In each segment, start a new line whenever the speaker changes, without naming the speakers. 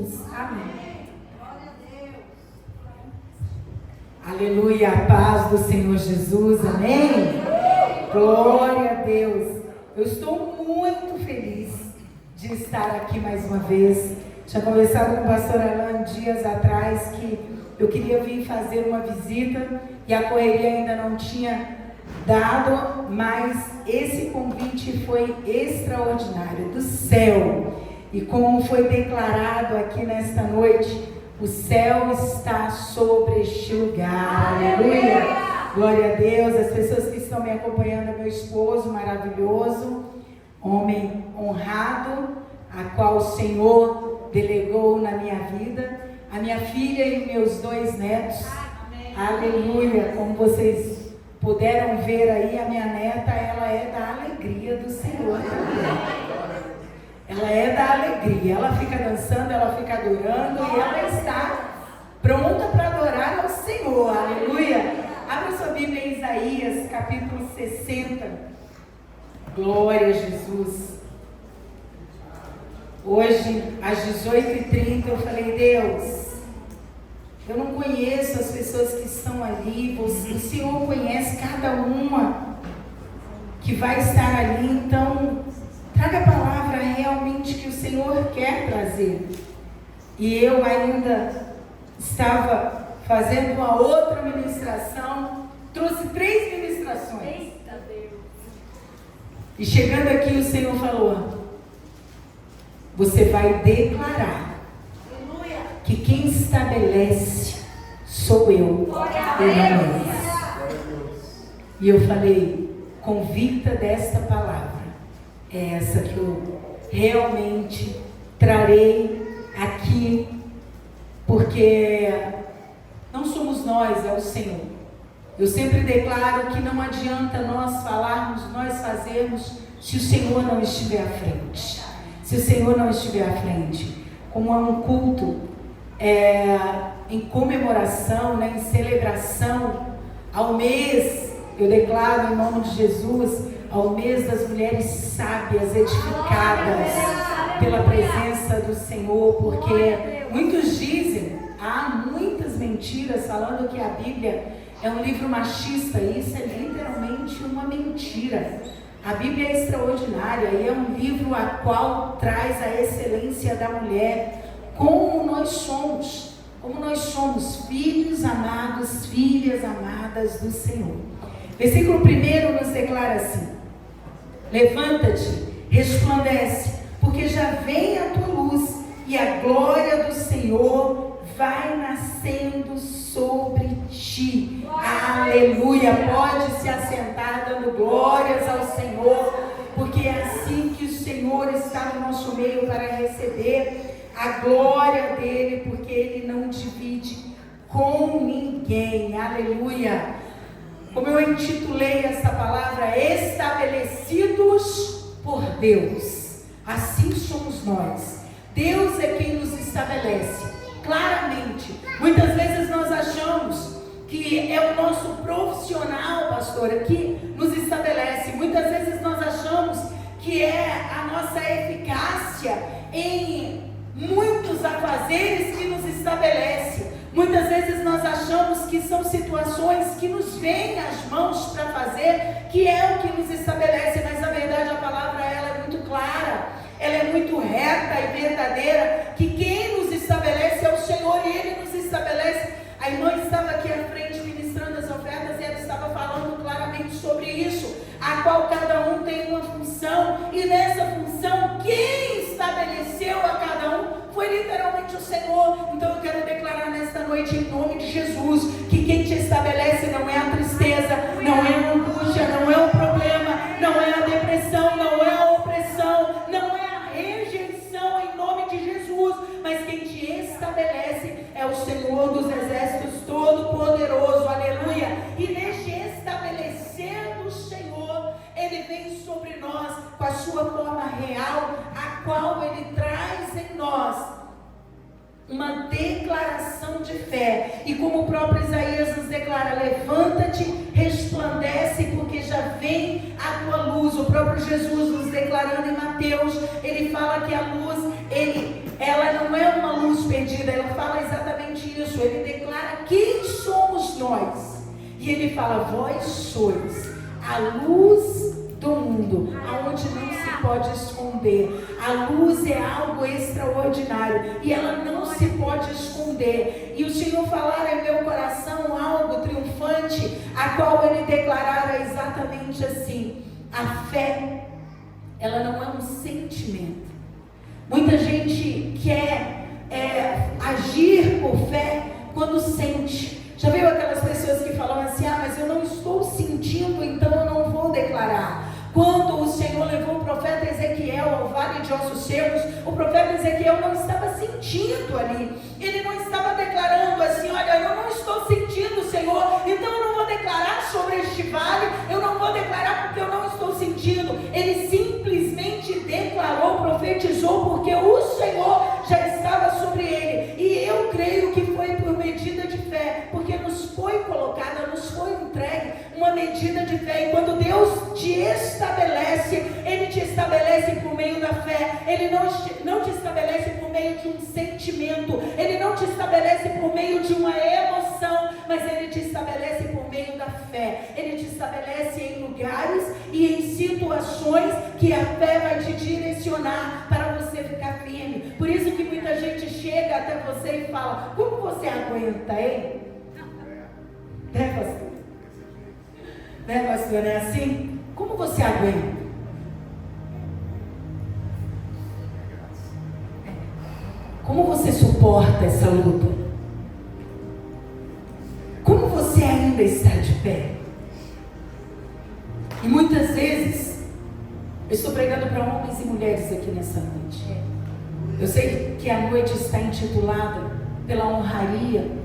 Jesus. Amém. Aleluia, a paz do Senhor Jesus, amém? Glória a Deus. Eu estou muito feliz de estar aqui mais uma vez. Tinha conversado com o pastor Alan dias atrás que eu queria vir fazer uma visita e a correria ainda não tinha dado, mas esse convite foi extraordinário, do céu. E como foi declarado aqui nesta noite, o céu está sobre este lugar. Aleluia! Glória a Deus. As pessoas que estão me acompanhando, meu esposo maravilhoso, homem honrado, a qual o Senhor delegou na minha vida, a minha filha e meus 2 netos. Amém. Aleluia! Como vocês puderam ver aí, a minha neta, ela é da alegria do Senhor também. Ela é da alegria, ela fica dançando, ela fica adorando e ela está pronta para adorar ao Senhor, aleluia. Abra sua Bíblia em Isaías, capítulo 60. Glória a Jesus. Hoje, às 18h30, eu falei, Deus, eu não conheço as pessoas que estão ali, o Senhor conhece cada uma que vai estar ali, então traga a palavra realmente que o Senhor quer trazer. E eu ainda estava fazendo uma outra ministração, trouxe 3 ministrações. Eita Deus. E chegando aqui o Senhor falou, você vai declarar que quem estabelece sou eu. E eu falei, convicta desta palavra, é essa que eu realmente trarei aqui, porque não somos nós, é o Senhor. Eu sempre declaro que não adianta nós falarmos, nós fazermos, se o Senhor não estiver à frente. Se o Senhor não estiver à frente, como é um culto em comemoração, né, em celebração ao mês, eu declaro em nome de Jesus, ao mês das mulheres sábias, edificadas pela presença do Senhor, porque muitos dizem, há muitas mentiras falando que a Bíblia é um livro machista, e isso é literalmente uma mentira. A Bíblia é extraordinária e é um livro a qual traz a excelência da mulher, como nós somos filhos amados, filhas amadas do Senhor. Versículo 1 nos declara assim, levanta-te, resplandece, porque já vem a tua luz e a glória do Senhor vai nascendo sobre ti. Aleluia! Pode se assentar dando glórias ao Senhor, porque é assim que o Senhor está no nosso meio para receber a glória dele, porque ele não divide com ninguém. Aleluia! Como eu intitulei essa palavra, estabelecidos por Deus. Assim somos nós. Deus é quem nos estabelece. Claramente, muitas vezes nós achamos que é o nosso profissional, pastora, que nos estabelece. Muitas vezes nós achamos que é a nossa eficácia em muitos afazeres que nos estabelece. Muitas vezes nós achamos que são situações que nos vêm às mãos para fazer, que é o que nos estabelece, mas na verdade a palavra ela é muito clara, ela é muito reta e verdadeira, que quem nos estabelece é o Senhor e Ele nos estabelece. A irmã estava aqui à frente ministrando as ofertas e ela estava falando claramente sobre isso, a qual cada um tem uma função, e nessa função quem estabeleceu a cada um foi literalmente o Senhor. Então eu quero declarar nesta noite em nome de Jesus, que quem te estabelece não é a tristeza, não é a angústia, não é o problema, não é a depressão, não é a opressão, não é a rejeição em nome de Jesus, mas quem te estabelece é o Senhor dos exércitos todo-poderoso, aleluia. E neste estabelecer do Senhor, Ele vem sobre nós com a sua forma real, a qual Ele traz em nós uma declaração de fé. E como o próprio Isaías nos declara, levanta-te, resplandece, porque já vem a tua luz. O próprio Jesus nos declarando em Mateus, ele fala que a luz, ela não é uma luz isso, ele declara quem somos nós. E ele fala: vós sois a luz do mundo, aonde não se pode esconder. A luz é algo extraordinário e ela não se pode esconder. E o Senhor falara em meu coração algo triunfante, a qual ele declarara exatamente assim: a fé, ela não é um sentimento. Muita gente quer agir por fé quando sente. Já viu aquelas pessoas que falam assim: ah, mas eu não estou sentindo, então eu não vou declarar. Quando o Senhor levou o profeta Ezequiel ao vale de ossos secos, o profeta Ezequiel não estava sentindo ali. Ele não estava declarando assim: olha, eu não estou sentindo, Senhor, então eu não vou declarar sobre este vale, eu não vou declarar porque eu não estou sentindo. Ele simplesmente declarou, profetizou, porque o Senhor já estava sobre ele. E eu creio que foi por medida de fé, porque nos foi colocada, nos foi entregue uma medida de fé. E quando Deus te estabelece, Ele te estabelece por meio da fé. Ele não te estabelece por meio de um sentimento, Ele não te estabelece por meio de uma emoção, mas Ele te estabelece por meio da fé. Ele te estabelece em lugares e em situações que a fé vai te direcionar para você ficar firme. Por isso que muita gente chega até você e fala: como você aguenta, hein? Né, pastor? Né, pastor? Não é assim? Como você aguenta? Como você suporta essa luta? Como você ainda está de pé? E muitas vezes, eu estou pregando para homens e mulheres aqui nessa noite. Eu sei que a noite está intitulada pela honraria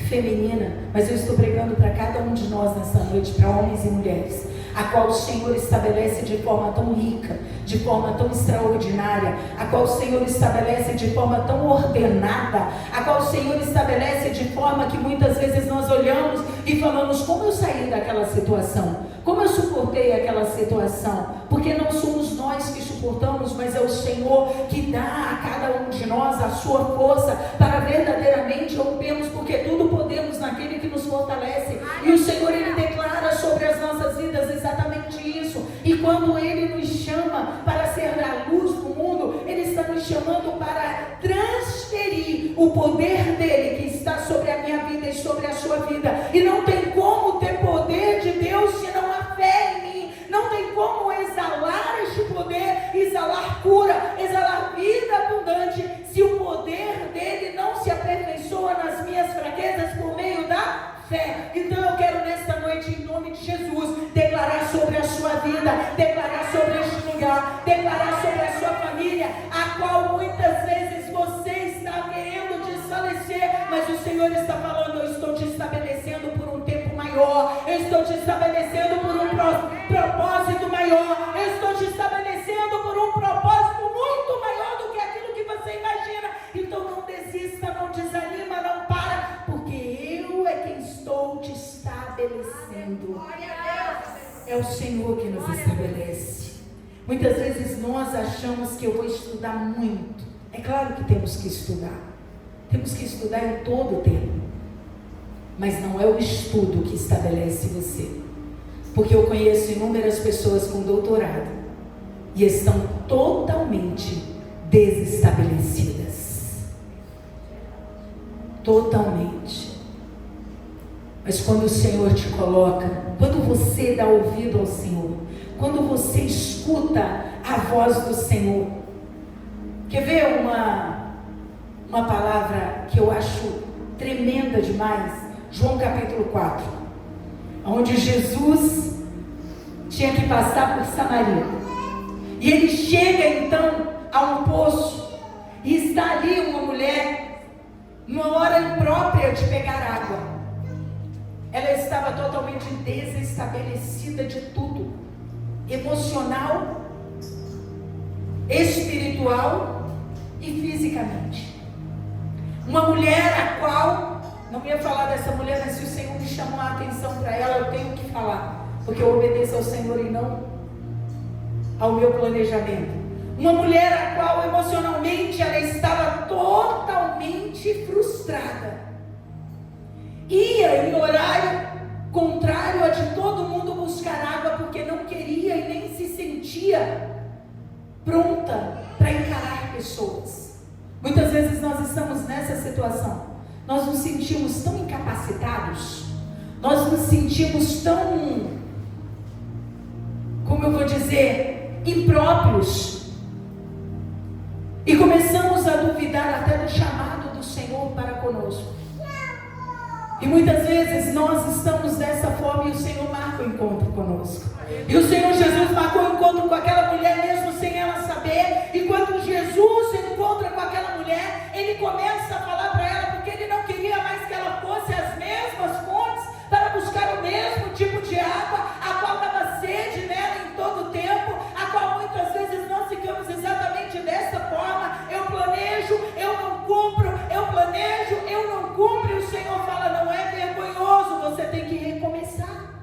feminina, mas eu estou pregando para cada um de nós nessa noite, para homens e mulheres, a qual o Senhor estabelece de forma tão rica, de forma tão extraordinária, a qual o Senhor estabelece de forma tão ordenada, a qual o Senhor estabelece de forma que muitas vezes nós olhamos e falamos: como eu saí daquela situação? Como eu suportei aquela situação? Porque não somos nós que suportamos, mas é o Senhor que dá a cada um de nós a sua força para verdadeiramente rompemos, porque tudo podemos naquele que nos fortalece. E o Senhor, Ele declara sobre as nossas vidas exatamente isso. E quando Ele nos chama para ser a luz do mundo, Ele está nos chamando para transferir o poder dEle que está sobre a minha vida e sobre a sua vida. E não tem como ter poder de Deus se não há fé em mim. Não tem como exalar este poder, exalar cura, exalar vida abundante, se o poder dele não se aperfeiçoa nas minhas fraquezas por meio da fé. Então eu quero nesta noite, em nome de Jesus, declarar sobre a sua vida, declarar sobre este lugar, declarar sobre a sua família, a qual muitas vezes você está querendo desfalecer, mas o Senhor está falando: eu estou te estabelecendo por um tempo maior, eu estou te estabelecendo por um propósito maior, eu estou te estabelecendo por um propósito muito maior do que aquilo que você imagina. Então não desista, não desanima, não para, porque eu é quem estou te estabelecendo. É o Senhor que nos estabelece. Muitas vezes nós achamos que eu vou estudar muito. É claro que temos que estudar. Temos que estudar em todo o tempo. Mas não é o estudo que estabelece você. Porque eu conheço inúmeras pessoas com doutorado e estão totalmente desestabelecidas. Totalmente. Mas quando o Senhor te coloca, quando você dá ouvido ao Senhor, quando você escuta a voz do Senhor, quer ver uma palavra que eu acho tremenda demais? João capítulo 4, onde Jesus tinha que passar por Samaria, e ele chega então a um poço, e está ali uma mulher, numa hora imprópria de pegar água. Ela estava totalmente desestabelecida de tudo, emocional, espiritual e fisicamente. Uma mulher a qual, não ia falar dessa mulher, mas se o Senhor me chamou a atenção para ela, eu tenho que falar, porque eu obedeço ao Senhor e não ao meu planejamento. Uma mulher a qual emocionalmente ela estava totalmente frustrada. ia em horário contrário a de todo mundo buscar água, porque não queria e nem se sentia pronta para encarar pessoas. Muitas vezes nós estamos nessa situação, nós nos sentimos tão incapacitados, nós nos sentimos tão, como eu vou dizer, impróprios, e começamos a duvidar até do chamado do Senhor para conosco. E muitas vezes nós estamos dessa forma e o Senhor marca o encontro conosco. E o Senhor Jesus marcou o encontro com aquela mulher mesmo sem ela saber. E quando Jesus se encontra com aquela mulher, ele começa a falar para ela, porque ele não queria mais que ela fosse às mesmas fontes para buscar o mesmo tipo de água, a qual dava sede nela em todo o tempo, a qual muitas vezes nós ficamos exatamente dessa forma. Eu planejo, eu não cumpro, eu planejo, eu não cumpro, e o Senhor fala, não é vergonhoso, você tem que recomeçar.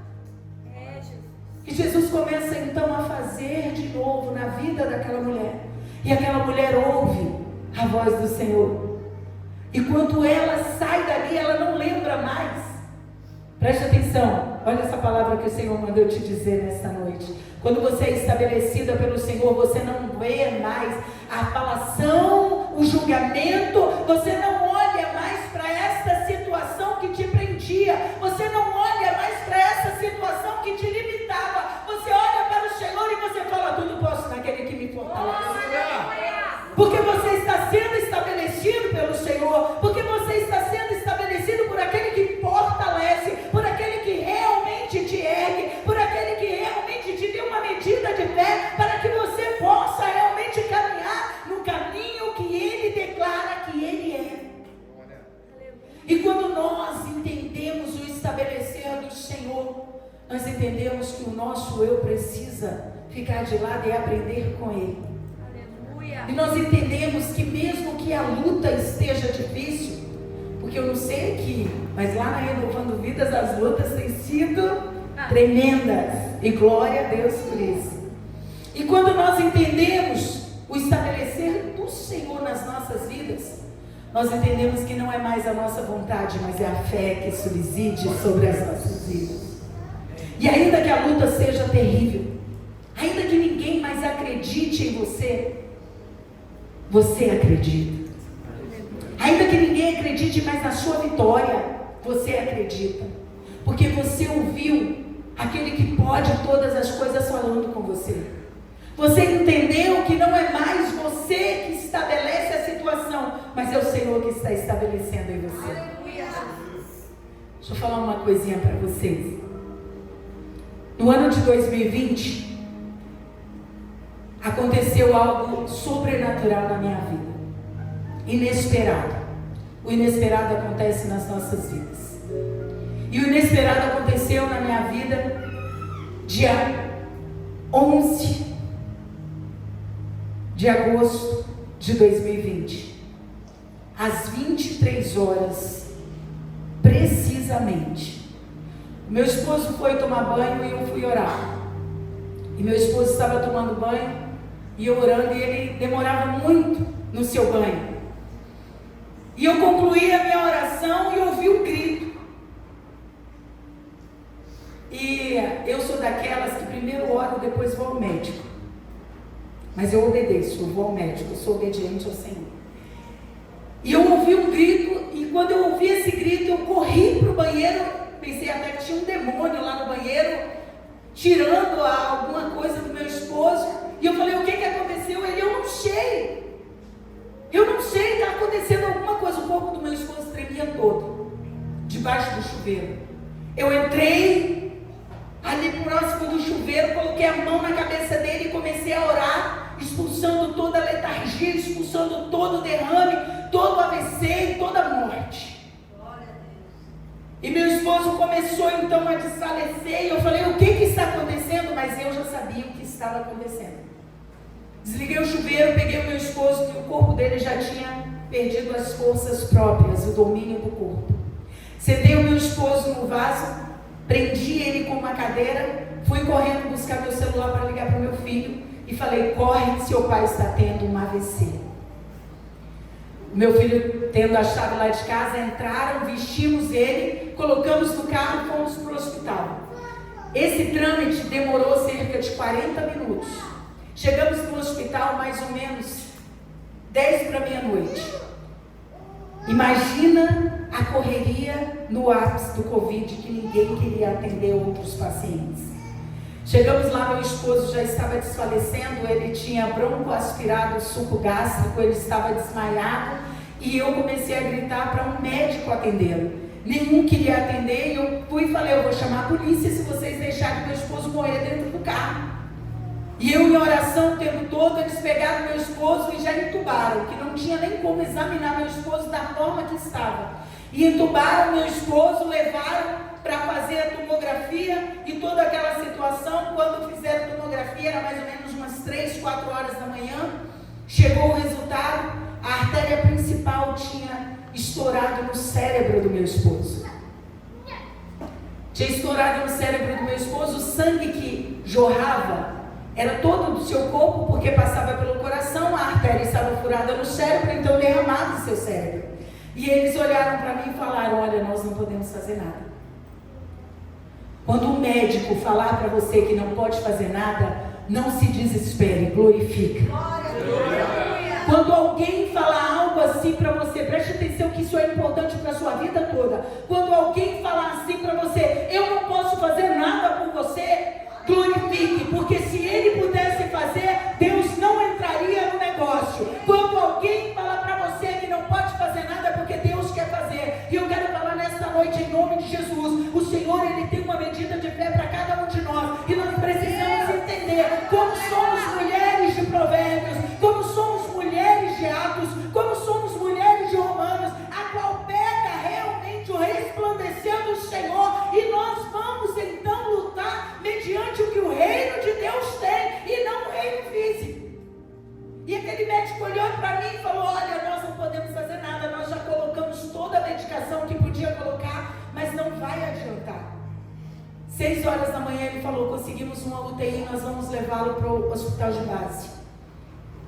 E Jesus começa então a fazer de novo na vida daquela mulher, e aquela mulher ouve a voz do Senhor, e quando ela sai dali, ela não lembra mais. Preste atenção, olha essa palavra que o Senhor mandou eu te dizer nesta noite. Quando você é estabelecida pelo Senhor, você não vê mais a falação, o julgamento, você não olha mais para esta situação que te prendia, você não olha mais para essa situação que te limitava, você olha para o Senhor e você fala, tudo posso naquele que me fortalece. Porque você está sendo estabelecido pelo Senhor, porque você está sendo estabelecido por aquele que fortalece, por aquele que realmente te ergue, por aquele que realmente te deu uma medida de fé, para que você possa realmente caminhar no caminho que Ele declara que Ele é. E quando nós entendemos o estabelecer do Senhor, nós entendemos que o nosso eu precisa ficar de lado e aprender com Ele. E nós entendemos que mesmo que a luta esteja difícil, porque eu não sei aqui, mas lá na Renovando Vidas as lutas têm sido tremendas, e glória a Deus por isso. E quando nós entendemos o estabelecer do Senhor nas nossas vidas, nós entendemos que não é mais a nossa vontade, mas é a fé que subside sobre as nossas vidas. E ainda que a luta seja terrível, ainda que ninguém mais acredite em você, você acredita. Ainda que ninguém acredite mais na sua vitória, você acredita. Porque você ouviu aquele que pode todas as coisas falando com você. Você entendeu que não é mais você que estabelece a situação, mas é o Senhor que está estabelecendo em você. Deixa eu falar uma coisinha para vocês. No ano de 2020, aconteceu algo sobrenatural na minha vida, inesperado. O inesperado acontece nas nossas vidas, e o inesperado aconteceu na minha vida dia 11 de agosto de 2020, às 23 horas precisamente. Meu esposo foi tomar banho e eu fui orar, e meu esposo estava tomando banho e eu orando, e ele demorava muito no seu banho. E eu concluí a minha oração e ouvi um grito. E eu sou daquelas que primeiro oro, depois vou ao médico. Mas eu obedeço, eu vou ao médico, eu sou obediente ao Senhor. E eu ouvi um grito, e quando eu ouvi esse grito, eu corri para o banheiro. Pensei até que tinha um demônio lá no banheiro, tirando alguma coisa do meu esposo. E eu falei, o que aconteceu? Ele, eu não sei, está acontecendo alguma coisa. O corpo do meu esposo tremia todo, debaixo do chuveiro. Eu entrei ali próximo do chuveiro, coloquei a mão na cabeça dele e comecei a orar, expulsando toda a letargia, expulsando todo o derrame, todo o AVC e toda a morte. E meu esposo começou então a desfalecer, e eu falei, o que está acontecendo? Mas eu já sabia o que estava acontecendo. Desliguei o chuveiro, peguei o meu esposo, que o corpo dele já tinha perdido as forças próprias, o domínio do corpo. Sentei o meu esposo no vaso, prendi ele com uma cadeira, fui correndo buscar meu celular para ligar para o meu filho, e falei, corre, seu pai está tendo um AVC. Meu filho, tendo a chave lá de casa, entraram, vestimos ele, colocamos no carro e fomos para o hospital. Esse trâmite demorou cerca de 40 minutos. Chegamos no hospital mais ou menos 10 para meia-noite. Imagina a correria no ápice do Covid, que ninguém queria atender outros pacientes. Chegamos lá, meu esposo já estava desfalecendo, ele tinha broncoaspirado suco gástrico, ele estava desmaiado, e eu comecei a gritar para um médico atendê-lo. Nenhum queria atender, e eu fui e falei, eu vou chamar a polícia se vocês deixarem meu esposo morrer dentro do carro. E eu em oração o tempo todo, eles pegaram meu esposo e já entubaram, que não tinha nem como examinar meu esposo da forma que estava. E entubaram meu esposo, levaram para fazer a tomografia e toda aquela situação. Quando fizeram a tomografia, era mais ou menos umas 3, 4 horas da manhã, chegou o resultado, a artéria principal tinha estourado no cérebro do meu esposo. Tinha estourado no cérebro do meu esposo, o sangue que jorrava era todo do seu corpo, porque passava pelo coração, a artéria estava furada no cérebro, então derramava o seu cérebro. E eles olharam para mim e falaram, olha, nós não podemos fazer nada. Quando um médico falar para você que não pode fazer nada, não se desespere, glorifica. Quando alguém falar algo assim para você, preste atenção que isso é importante para a sua vida toda. Quando alguém falar assim para você, eu não posso fazer nada por você, glorifique, porque se ele pudesse fazer, Deus não entraria no negócio. Quando alguém falar para você que não pode fazer nada, é porque Deus quer fazer. E eu quero falar nesta noite em nome de Jesus, o Senhor, Ele tem uma medida de fé para cada um de nós, e nós precisamos entender como somos mulheres de Provérbios, como somos mulheres de Atos, como somos mulheres de Romanos, a qual pega realmente o resplandecer do Senhor, e nós vamos então lutar mediante o que o reino de Deus tem, e não o reino físico. E aquele médico olhou para mim e falou, olha, nós não podemos fazer nada, nós já colocamos toda a medicação que podia colocar, mas não vai adiantar. 6 horas da manhã ele falou, conseguimos uma UTI, nós vamos levá-lo para o hospital de base.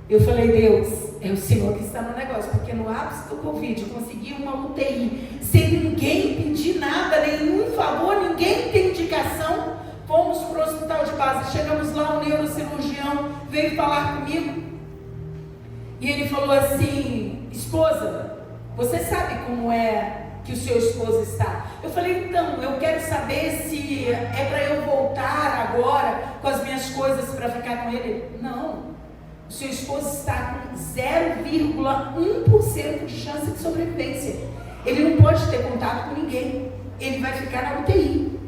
Eu falei, Deus, é o Senhor que está no negócio, porque no ápice do Covid, consegui uma UTI, sem ninguém pedir nada, nenhum favor, ninguém tem indicação. Fomos para o hospital de base, chegamos lá, o neurocirurgião veio falar comigo, e ele falou assim, esposa, você sabe como é que o seu esposo está? Eu falei, então, eu quero saber se é para eu voltar agora com as minhas coisas para ficar com ele. Não, o seu esposo está com 0,1% de chance de sobrevivência. Ele não pode ter contato com ninguém, ele vai ficar na UTI.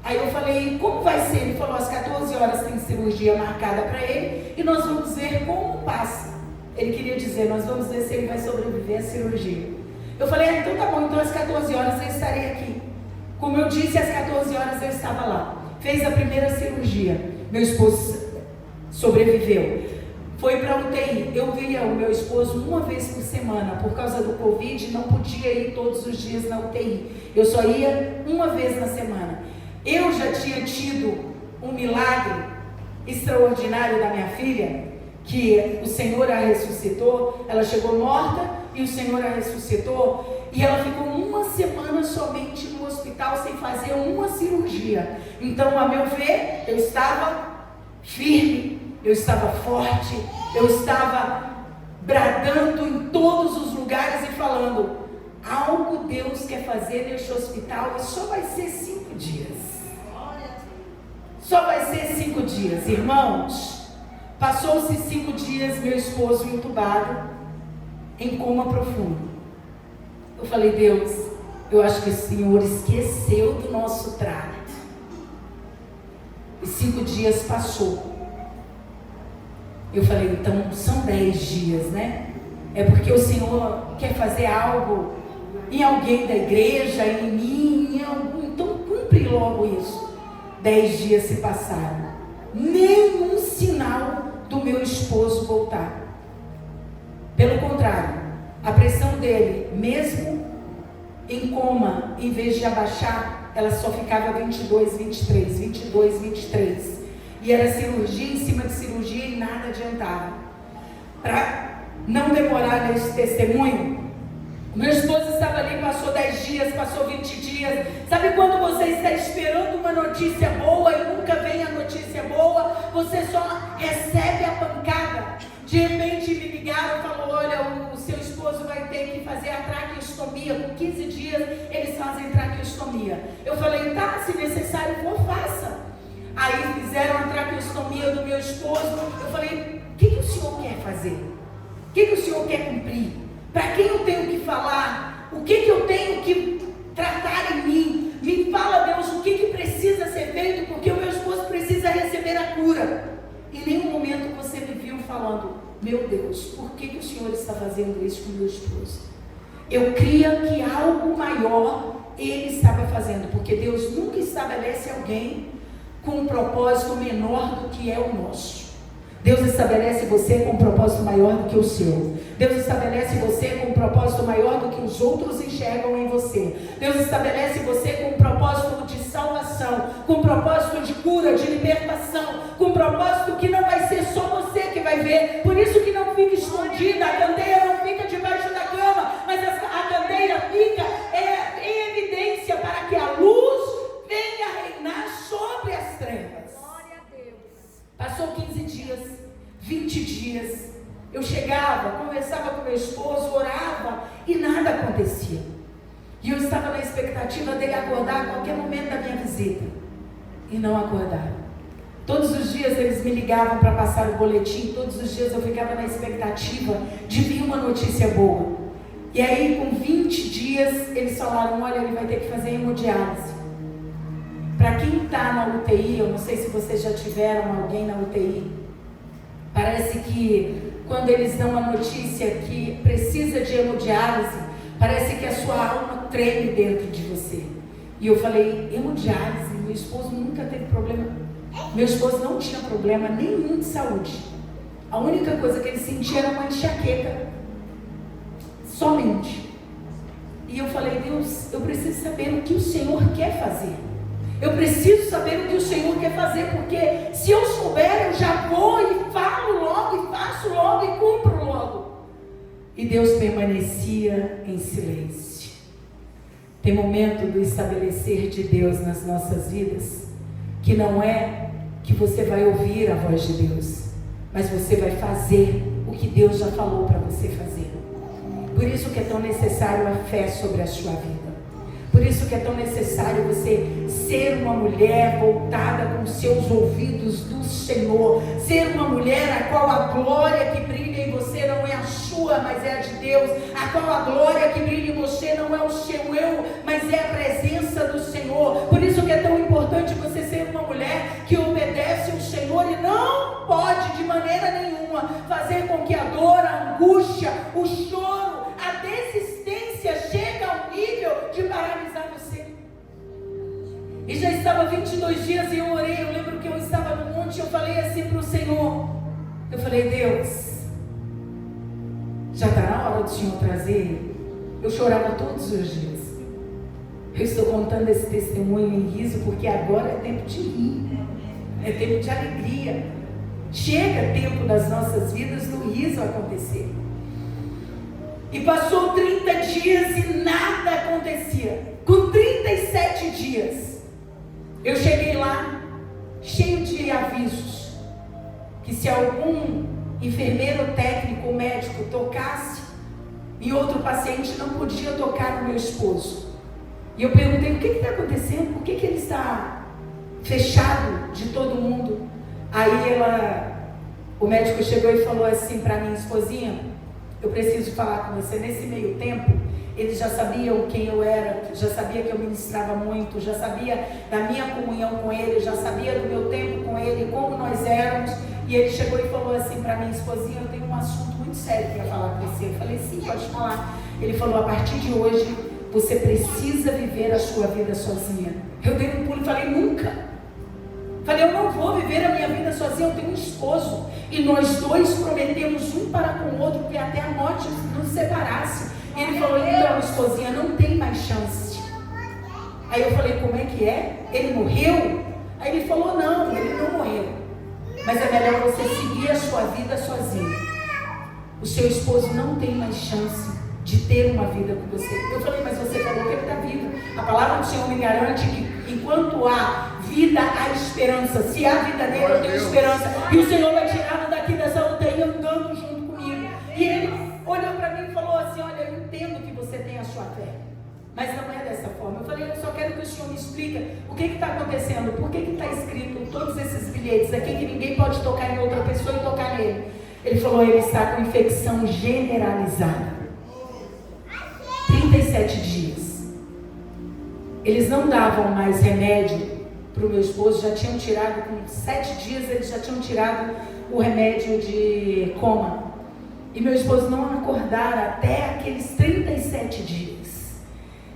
Aí eu falei, como vai ser? Ele falou, às 14 horas tem cirurgia marcada para ele, e nós vamos ver como passa. Ele queria dizer, nós vamos ver se ele vai sobreviver à cirurgia. Eu falei, então tá bom, então às 14 horas eu estarei aqui. Como eu disse, às 14 horas eu estava lá. Fez a primeira cirurgia, meu esposo sobreviveu. Foi para a UTI. Eu via o meu esposo uma vez por semana, por causa do Covid, não podia ir todos os dias na UTI. Eu só ia uma vez na semana. Eu já tinha tido um milagre extraordinário da minha filha, que o Senhor a ressuscitou. Ela chegou morta e o Senhor a ressuscitou, e ela ficou uma semana somente no hospital sem fazer uma cirurgia. Então, a meu ver, eu estava firme, eu estava forte, eu estava bradando em todos os lugares e falando, algo Deus quer fazer neste hospital, e só vai ser 5 dias. Só vai ser 5 dias, irmãos. Passou-se 5 dias, meu esposo entubado, em coma profundo. Eu falei, Deus, eu acho que o Senhor esqueceu do nosso trato. E 5 dias passou. Eu falei, então são 10 dias, né? É porque o Senhor quer fazer algo em alguém da igreja, em mim, em algum. Então cumpre logo isso. 10 dias se passaram. Nenhum sinal do meu esposo voltar. Pelo contrário, a pressão dele, mesmo em coma, em vez de abaixar, ela só ficava 22, 23, 22, 23. E era cirurgia em cima de cirurgia e nada adiantava. Para não demorar nesse testemunho, meu esposo estava ali, passou 10 dias, passou 20 dias. Sabe quando você está esperando uma notícia boa e nunca vem a notícia boa? Você só recebe a pancada. De repente me ligaram e falaram: olha, o seu esposo vai ter que fazer a traqueostomia. Com 15 dias eles fazem traqueostomia. Eu falei: tá, se necessário for, faça. Aí fizeram a traqueostomia do meu esposo. Eu falei: o que o senhor quer fazer? O que o senhor quer cumprir? Para quem eu tenho que falar? O que eu tenho que tratar em mim? Me fala, Deus, o que precisa ser feito, porque o meu esposo precisa receber a cura. Em nenhum momento você me viu falando: meu Deus, por que o Senhor está fazendo isso com o meu esposo? Eu cria que algo maior Ele estava fazendo, porque Deus nunca estabelece alguém com um propósito menor do que é o nosso. Deus estabelece você com um propósito maior do que o seu. Deus estabelece você com um propósito maior do que os outros enxergam em você. Deus estabelece você com um propósito de salvação, com um propósito de cura, de libertação, com um propósito que não vai ser só você que vai ver. Por isso que não fica escondida, a candeia não fica debaixo da cama, mas a candeia fica em evidência para que a luz venha reinar sobre as trevas. Passou 15 dias, 20 dias, eu chegava, conversava com meu esposo, orava e nada acontecia. E eu estava na expectativa dele acordar a qualquer momento da minha visita. E não acordava. Todos os dias eles me ligavam para passar o boletim, todos os dias eu ficava na expectativa de vir uma notícia boa. E aí com 20 dias eles falaram: olha, ele vai ter que fazer hemodiálise. Para quem está na UTI, eu não sei se vocês já tiveram alguém na UTI, parece que quando eles dão a notícia que precisa de hemodiálise, parece que a sua alma treme dentro de você. E eu falei: hemodiálise? Meu esposo nunca teve problema, meu esposo não tinha problema nenhum de saúde. A única coisa que ele sentia era uma enxaqueca, somente. E eu falei: Deus, eu preciso saber o que o Senhor quer fazer. Eu preciso saber o que o Senhor quer fazer, porque se eu souber, eu já vou e falo logo, e faço logo, e cumpro logo. E Deus permanecia em silêncio. Tem momento do estabelecer de Deus nas nossas vidas, que não é que você vai ouvir a voz de Deus, mas você vai fazer o que Deus já falou para você fazer. Por isso que é tão necessário a fé sobre a sua vida. Por isso que é tão necessário você ser uma mulher voltada com seus ouvidos do Senhor. Ser uma mulher a qual a glória que brilha em você não é a sua, mas é a de Deus. A qual a glória que brilha em você não é o seu eu, mas é a presença do Senhor. Por isso que é tão importante você ser uma mulher que obedece ao Senhor e não pode de maneira nenhuma fazer com que a dor, a angústia, o choro, a desistência chegue ao nível de paralisar você. E já estava 22 dias e eu orei. Eu lembro que eu estava no monte e eu falei assim para o Senhor. Eu falei: Deus, já está na hora do Senhor trazer. Eu chorava todos os dias. Eu estou contando esse testemunho em riso porque agora é tempo de rir, é tempo de alegria. Chega tempo das nossas vidas do riso acontecer. E passou 30 dias e nada acontecia. Com 37 dias, eu cheguei lá, cheio de avisos, que se algum enfermeiro, técnico ou médico tocasse em outro paciente, não podia tocar no meu esposo. E eu perguntei: o que está acontecendo? Por que ele está fechado de todo mundo? Aí o médico chegou e falou assim para minha esposinha: eu preciso falar com você. Nesse meio tempo, eles já sabiam quem eu era, já sabia que eu ministrava muito, já sabia da minha comunhão com ele, já sabia do meu tempo com ele, como nós éramos. E ele chegou e falou assim para minha esposinha: eu tenho um assunto muito sério para falar com você. Eu falei: sim, pode falar. Ele falou: a partir de hoje, você precisa viver a sua vida sozinha. Eu dei um pulo e falei: nunca. Falei: eu não vou viver a minha vida sozinha, eu tenho um esposo. E nós dois prometemos um para com o outro que até a morte nos separasse. E ele falou: então, esposinha, não tem mais chance. Aí eu falei: como é que é? Ele morreu? Aí ele falou: não, ele não morreu. Mas é melhor você seguir a sua vida sozinho. o seu esposo não tem mais chance de ter uma vida com você. Eu falei, mas você falou que ele está vivo. A palavra do Senhor me garante que enquanto há vida, há esperança. Se há vida nele, eu tenho esperança. E o Senhor vai tirá-lo daqui dessa UTI andando junto comigo. E ele olhou para mim e falou assim, olha, eu entendo que você tem a sua fé, mas não é dessa forma. Eu falei, eu só quero que o Senhor me explique o que está acontecendo. Por que está escrito todos esses bilhetes aqui que ninguém pode tocar em outra pessoa e tocar nele? Ele falou, ele está com infecção generalizada. 37 dias. Eles não davam mais remédio para o meu esposo, já tinham tirado, com 7 dias eles já tinham tirado o remédio de coma. E meu esposo não acordara até aqueles 37 dias.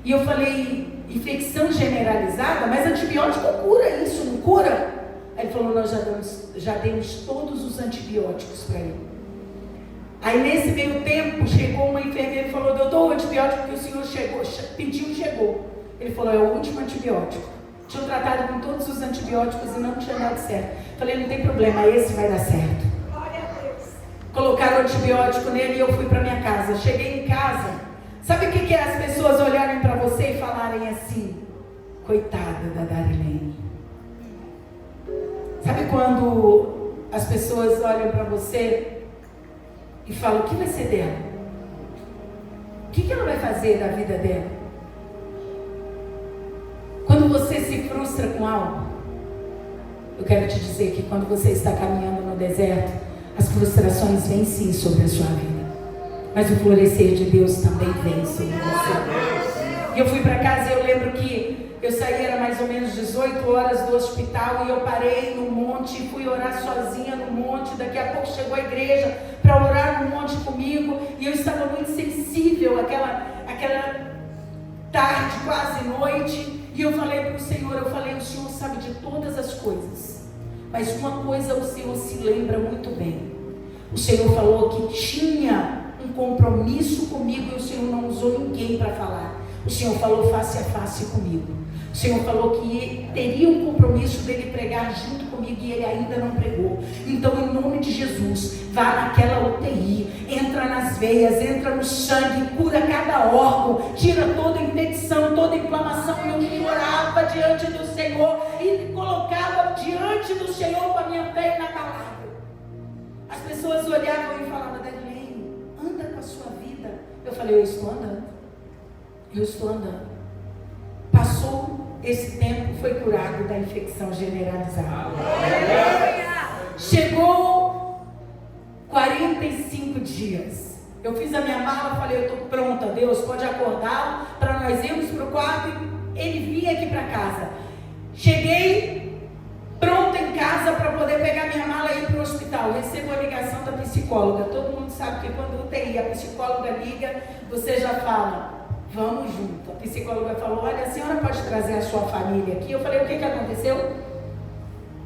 E eu falei, infecção generalizada, mas antibiótico cura isso, não cura? Aí ele falou, nós já demos todos os antibióticos para ele. Aí nesse meio tempo, chegou uma enfermeira e falou, doutor, o antibiótico que o senhor pediu chegou. Ele falou, é o último antibiótico. Tinham tratado com todos os antibióticos e não tinha dado certo. Falei, não tem problema, esse vai dar certo. Glória a Deus. Colocaram o antibiótico nele e eu fui para minha casa. Cheguei em casa, sabe o que é as pessoas olharem para você e falarem assim, coitada da Darilene. Sabe quando as pessoas olham para você e falam, o que vai ser dela? O que ela vai fazer da vida dela? Quando você se frustra com algo, eu quero te dizer que quando você está caminhando no deserto, as frustrações vêm sim sobre a sua vida, mas o florescer de Deus também vem sobre você. E eu fui para casa e eu lembro que eu saí, era mais ou menos 18 horas do hospital, e eu parei no monte e fui orar sozinha no monte. Daqui a pouco chegou a igreja para orar no monte comigo, e eu estava muito sensível aquela tarde, quase noite, e eu falei para o Senhor, o Senhor sabe de todas as coisas, mas uma coisa o Senhor se lembra muito bem. O Senhor falou que tinha um compromisso comigo e o Senhor não usou ninguém para falar. O Senhor falou face a face comigo. O Senhor falou que teria um compromisso dele pregar junto comigo e ele ainda não pregou. Então, em nome de Jesus, vá naquela UTI, entra nas veias, entra no sangue, cura cada órgão, tira toda infecção, toda inflamação. Eu chorava diante do Senhor e colocava diante do Senhor com a minha fé inabalável. As pessoas olhavam e falavam, Darilene, anda com a sua vida. Eu falei, eu estou andando. Eu estou andando. Passou esse tempo, foi curado da infecção generalizada. Chegou 45 dias. Eu fiz a minha mala, falei, eu estou pronta, Deus, pode acordá-lo para nós irmos para o quarto e ele vir aqui para casa. Cheguei pronta em casa para poder pegar minha mala e ir para o hospital. Recebo a ligação da psicóloga. Todo mundo sabe que quando UTI, a psicóloga liga, você já fala, vamos junto. A psicóloga falou, olha, a senhora pode trazer a sua família aqui? Eu falei, o que aconteceu?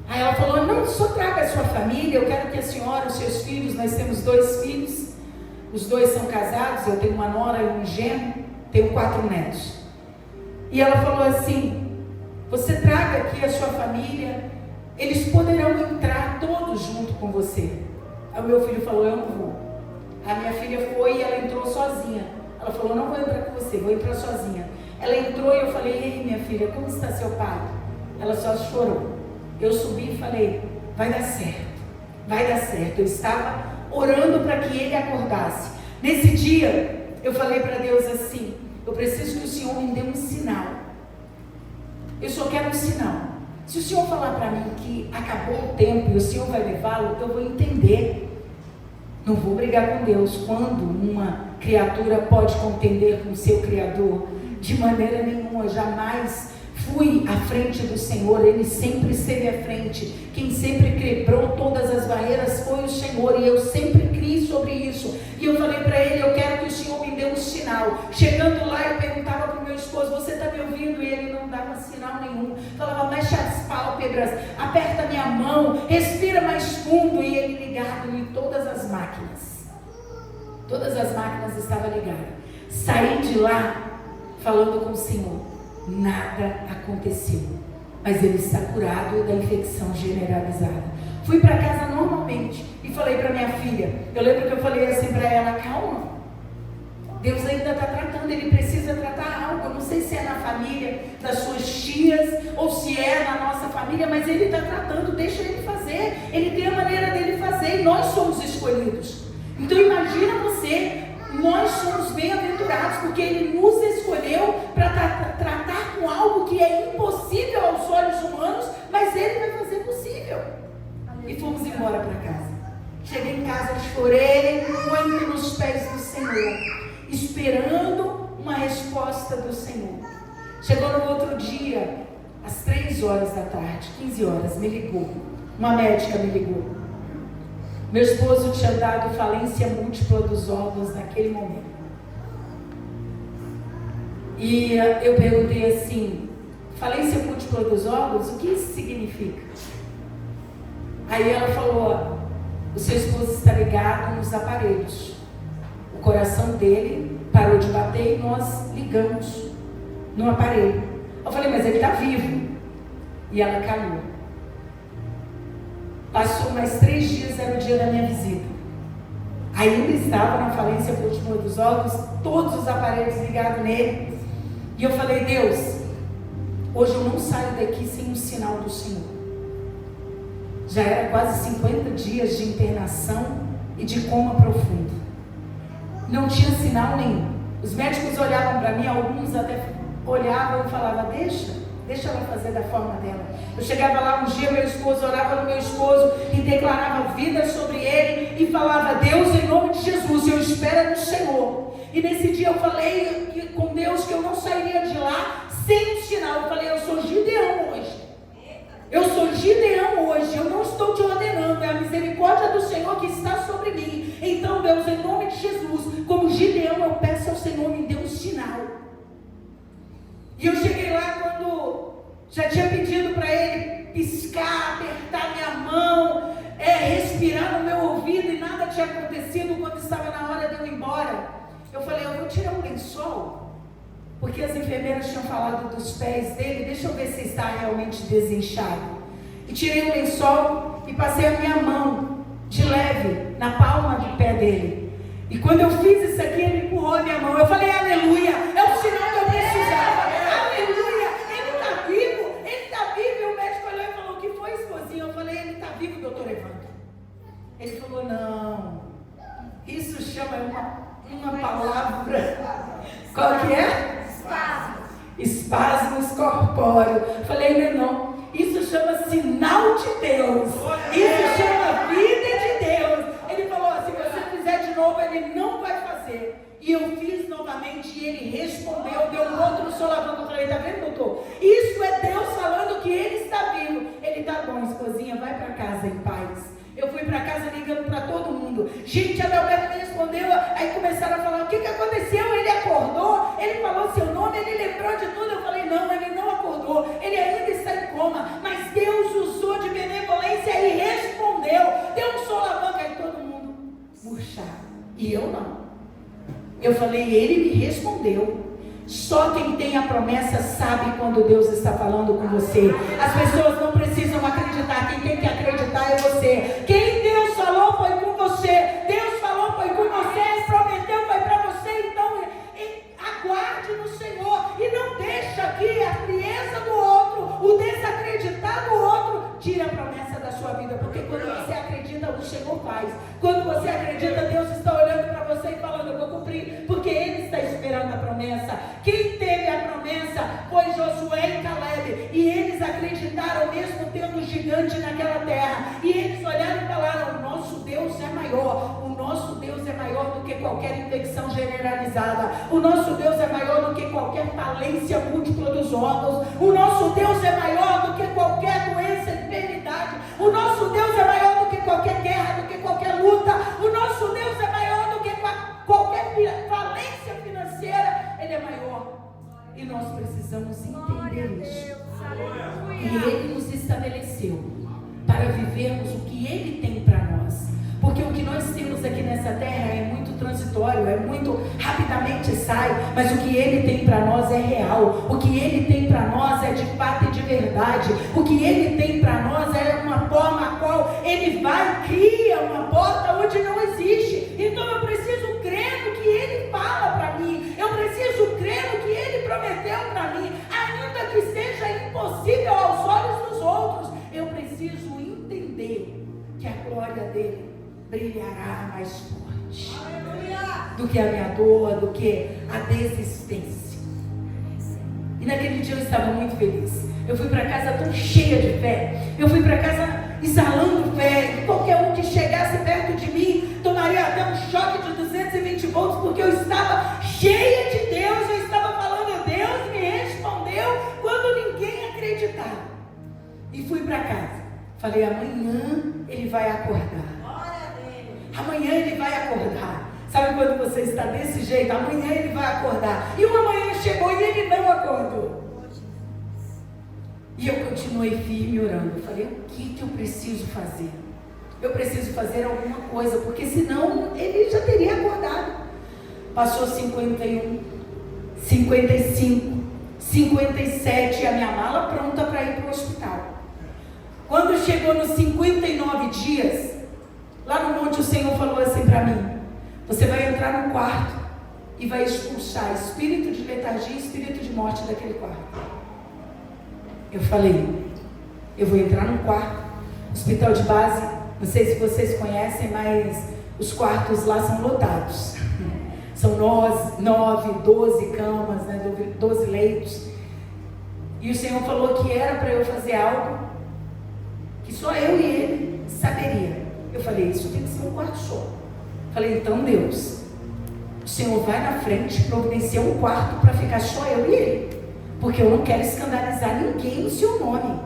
Aí ela falou, não, só traga a sua família, eu quero que a senhora, os seus filhos, nós temos 2 filhos, os 2 são casados, eu tenho uma nora e um genro, tenho 4 netos. E ela falou assim, você traga aqui a sua família, eles poderão entrar todos junto com você. Aí o meu filho falou, eu não vou. A minha filha foi e ela entrou sozinha. Ela falou, não vou entrar com você, vou entrar sozinha. Ela entrou e eu falei, ei minha filha, como está seu pai? Ela só chorou. Eu subi e falei, vai dar certo, vai dar certo. Eu estava orando para que ele acordasse. Nesse dia, eu falei para Deus assim, eu preciso que o Senhor me dê um sinal. Eu só quero um sinal. Se o Senhor falar para mim que acabou o tempo e o Senhor vai levá-lo, eu vou entender. Não vou brigar com Deus. Quando uma criatura pode contender com o seu Criador? De maneira nenhuma, jamais fui à frente do Senhor, Ele sempre esteve à frente. Quem sempre quebrou todas as barreiras foi o Senhor, e eu sempre criei sobre isso. E eu falei para ele, eu quero que o Senhor me dê um sinal. Chegando lá, eu perguntava para o meu esposo, você está me ouvindo? E ele não dava sinal nenhum. Falava, mexe as pálpebras, aperta minha mão, respira mais fundo. E ele ligado em todas as máquinas. Todas as máquinas estavam ligadas. Saí de lá falando com o Senhor. Nada aconteceu, mas ele está curado da infecção generalizada. Fui para casa normalmente e falei para minha filha, eu lembro que eu falei assim para ela, calma, Deus ainda está tratando, Ele precisa tratar algo. Eu não sei se é na família das suas tias ou se é na nossa família, mas Ele está tratando, deixa Ele fazer. Ele tem a maneira dele fazer e nós somos escolhidos. Então imagina você, nós somos bem-aventurados porque Ele nos escolheu para tratar com algo que é impossível aos olhos humanos, mas Ele vai fazer possível. E fomos embora para casa. Cheguei em casa, chorei muito nos pés do Senhor, esperando uma resposta do Senhor. Chegou no outro dia, às 3 horas da tarde, 15 horas, me ligou. Uma médica me ligou. Meu esposo tinha dado falência múltipla dos órgãos naquele momento. E eu perguntei assim, falência múltipla dos órgãos, o que isso significa? Aí ela falou, o seu esposo está ligado nos aparelhos. O coração dele parou de bater e nós ligamos no aparelho. Eu falei, mas ele está vivo. E ela calou. Passou mais 3 dias, era o dia da minha visita. Ainda estava na falência múltipla dos órgãos, todos os aparelhos ligados nele. E eu falei, Deus, hoje eu não saio daqui sem um sinal do Senhor. Já era quase 50 dias de internação e de coma profundo. Não tinha sinal nenhum. Os médicos olhavam para mim, alguns até olhavam e falavam, deixa ela fazer da forma dela. Eu chegava lá um dia, meu esposo orava no meu esposo e declarava vida sobre ele e falava, Deus, em nome de Jesus, eu espero no Senhor. E nesse dia eu falei com Deus que eu não sairia de lá sem um sinal. Eu falei, eu sou Gideão hoje. Eu sou Gideão hoje, eu não estou te ordenando, é a misericórdia do Senhor que está sobre mim. Então, Deus, em nome de Jesus, como Gideão, eu peço ao Senhor, me dê um sinal. E eu cheguei lá quando já tinha pedido para ele piscar, apertar minha mão, respirar no meu ouvido e nada tinha acontecido. Quando estava na hora de eu ir embora, eu falei, eu vou tirar um lençol. Porque as enfermeiras tinham falado dos pés dele, deixa eu ver se está realmente desinchado. E tirei o lençol e passei a minha mão de leve na palma do pé dele. E quando eu fiz isso aqui, ele empurrou a minha mão. Eu falei, aleluia, é o sinal que eu precisava. Aleluia, ele está vivo, ele está vivo. E o médico olhou e falou, o que foi, esposinho? Eu falei, ele está vivo, doutor Evandro. Ele falou, não, isso chama uma palavra, qual que é? Espasmos corpóreos. Falei, não, isso chama sinal de Deus, isso chama vida de Deus. Ele falou, se você fizer de novo, ele não vai fazer. E eu fiz novamente e ele respondeu, deu um outro solavanco. Eu falei, tá vendo, doutor? Isso é Deus falando que ele está vivo. Ele tá bom, esposinha, vai para casa em paz. Eu fui para casa ligando para todo mundo. Gente, Adalberto me respondeu. Aí começaram a falar, o que aconteceu? Ele acordou, ele falou seu nome, ele lembrou de tudo. Eu falei, não, ele não acordou, ele ainda está em coma. Mas Deus usou de benevolência e respondeu. Deu um solavanco, aí todo mundo murchado. E eu não. Eu falei, ele me respondeu. Só quem tem a promessa sabe quando Deus está falando com você. As pessoas não precisam acreditar, quem tem que acreditar é você. Quem Deus falou foi com você. Deus falou foi com você, prometeu foi para você. Então aguarde no Senhor e não deixa que a frieza do outro, o desacreditar do outro, tire a promessa da sua vida. Porque quando você acredita, o Senhor faz. Quando você acredita, Deus está olhando para você e falando, eu vou cumprir, porque Ele está esperando a promessa. Quem teve a promessa foi Josué e Caleb, e eles acreditaram mesmo tendo gigante naquela terra, e eles olharam e falaram, o nosso Deus é maior, o nosso Deus é maior do que qualquer infecção generalizada, o nosso Deus é maior do que qualquer falência múltipla dos órgãos, o nosso Deus é maior do que qualquer doença, enfermidade, o nosso Deus é maior do que qualquer guerra, do que qualquer luta, o nosso Deus é maior do que qualquer falência financeira, Ele é maior. E nós precisamos entender isso. E Ele nos estabeleceu para vivermos o que Ele tem para nós. Porque o que nós temos aqui nessa terra é muito transitório. transitório, é muito rapidamente sai, mas o que Ele tem para nós é real, o que Ele tem para nós é de fato e de verdade, o que Ele tem para nós é uma forma a qual Ele vai, cria uma porta onde não existe. Então eu preciso crer no que Ele fala para mim, eu preciso crer no que Ele prometeu para mim, ainda que seja impossível aos olhos dos outros, eu preciso entender que a glória dele brilhará mais forte do que a minha dor, do que a desistência. E naquele dia eu estava muito feliz. Eu fui para casa tão cheia de fé, eu fui para casa exalando fé. Qualquer um que chegasse perto de mim tomaria até um choque de 220 volts, porque eu estava cheia de Deus, eu estava falando, Deus me respondeu quando ninguém acreditava. E fui para casa. Falei, amanhã ele vai acordar. Amanhã ele vai acordar. Sabe quando você está desse jeito? Amanhã ele vai acordar. E o amanhã chegou e ele não acordou. E eu continuei firme orando. Eu falei, o que eu preciso fazer? Eu preciso fazer alguma coisa, porque senão ele já teria acordado. Passou 51, 55, 57 e a minha mala pronta para ir para o hospital. Quando chegou nos 59 dias, lá no monte o Senhor falou assim para mim, você vai entrar no quarto e vai expulsar espírito de letargia e espírito de morte daquele quarto. Eu falei, eu vou entrar num quarto, hospital de base, não sei se vocês conhecem, mas os quartos lá são lotados. São 9, 12 camas, né, 12 leitos. E o Senhor falou que era para eu fazer algo que só eu e ele saberia. Eu falei, isso tem que ser um quarto só. Falei, então Deus, o Senhor vai na frente, providencia um quarto para ficar só eu e ele, porque eu não quero escandalizar ninguém no seu nome.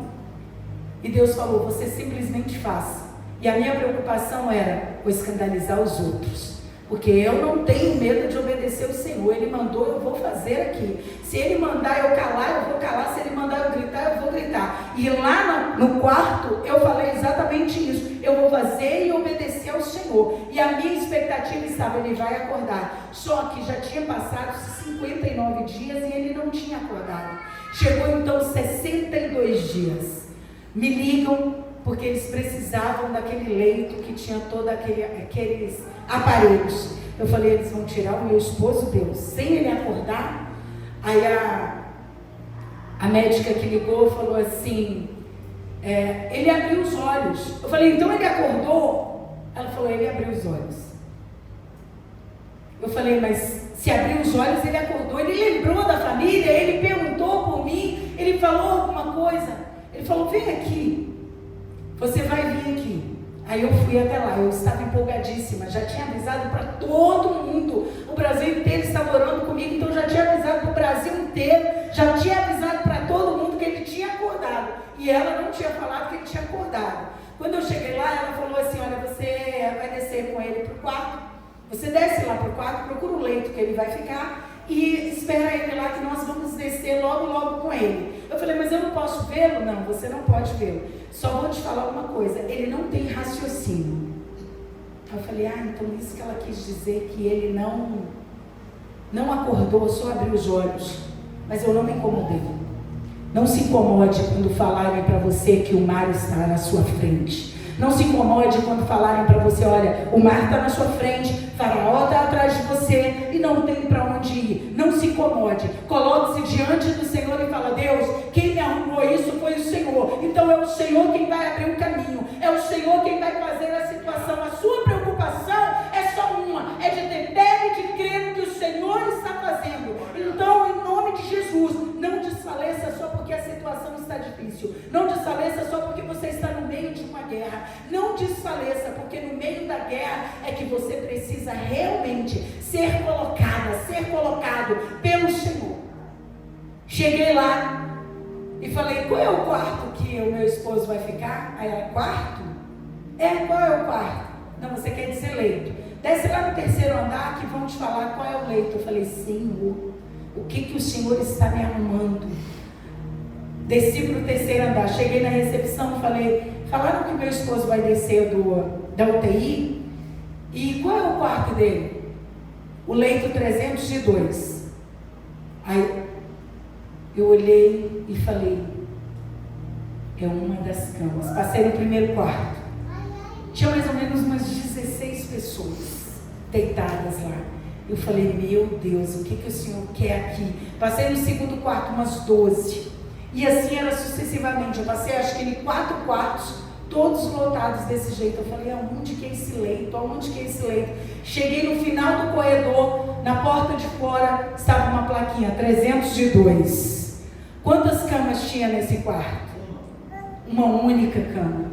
E Deus falou, você simplesmente faça. E a minha preocupação era, vou escandalizar os outros, porque eu não tenho medo de obedecer o Senhor. Ele mandou, eu vou fazer aqui. Se Ele mandar eu calar, eu vou calar. Se Ele mandar eu gritar, eu vou gritar. E lá no quarto, eu falei exatamente isso. Eu vou fazer e obedecer ao Senhor. E a minha expectativa estava, Ele vai acordar. Só que já tinha passado 59 dias e Ele não tinha acordado. Chegou então 62 dias. Me ligam, porque eles precisavam daquele leito que tinha todos aqueles aparelhos. Eu falei, eles vão tirar o meu esposo, Deus, sem ele acordar? Aí a médica que ligou falou assim, ele abriu os olhos. Eu falei, então ele acordou? Ela falou, ele abriu os olhos. Eu falei, mas se abriu os olhos, ele acordou. Ele lembrou da família, ele perguntou por mim, ele falou alguma coisa. Ele falou, vem aqui, você vai vir aqui. Aí eu fui até lá, eu estava empolgadíssima, já tinha avisado para todo mundo, o Brasil inteiro estava orando comigo, então já tinha avisado para o Brasil inteiro, já tinha avisado para todo mundo que ele tinha acordado, e ela não tinha falado que ele tinha acordado. Quando eu cheguei lá, ela falou assim, olha, você vai descer com ele para o quarto, você desce lá para o quarto, procura o leito que ele vai ficar, e espera ele lá que nós vamos descer logo com ele. Eu falei, mas eu não posso vê-lo? Não, você não pode vê-lo. Só vou te falar uma coisa, ele não tem raciocínio. Eu falei, então isso que ela quis dizer, que ele não acordou, só abriu os olhos. Mas eu não me incomodei. Não se incomode quando falarem para você que o mar está na sua frente. Não se incomode quando falarem para você, olha, o mar está na sua frente, Faraó está atrás de você e não tem para onde ir. Não se incomode, coloque-se diante do Senhor e fala, Deus, quem me arrumou isso foi o Senhor. Então é o Senhor quem vai abrir o caminho, é o Senhor quem vai fazer a situação. A sua preocupação é só uma, é de ter fé e de crer no que o Senhor está fazendo. Então, em nome de Jesus, não desfaleça só porque a situação está difícil. Não desfaleça só porque você está no meio de uma guerra. Não desfaleça, porque no meio da guerra é que você precisa realmente ser colocado pelo Senhor. Cheguei lá e falei, qual é o quarto que o meu esposo vai ficar? Aí ela, quarto? Qual é o quarto? Não, você quer dizer leito. Desce lá no 3º andar que vão te falar qual é o leito. Eu falei, Senhor, o que o Senhor está me arrumando? Desci para o 3º andar, cheguei na recepção, falaram que meu esposo vai descer da UTI, e qual é o quarto dele? o leito 302. Aí eu olhei e falei, é uma das camas. Passei no primeiro quarto. Tinha mais ou menos umas 16 pessoas deitadas lá. Eu falei, meu Deus, o que o Senhor quer aqui? Passei no segundo quarto umas 12. E assim era sucessivamente. Eu passei acho que em 4 quartos, todos lotados desse jeito. Eu falei, aonde que é esse leito? Aonde que é esse leito? Cheguei no final do corredor, na porta de fora, estava uma plaquinha, 302. Quantas camas tinha nesse quarto? Uma única cama.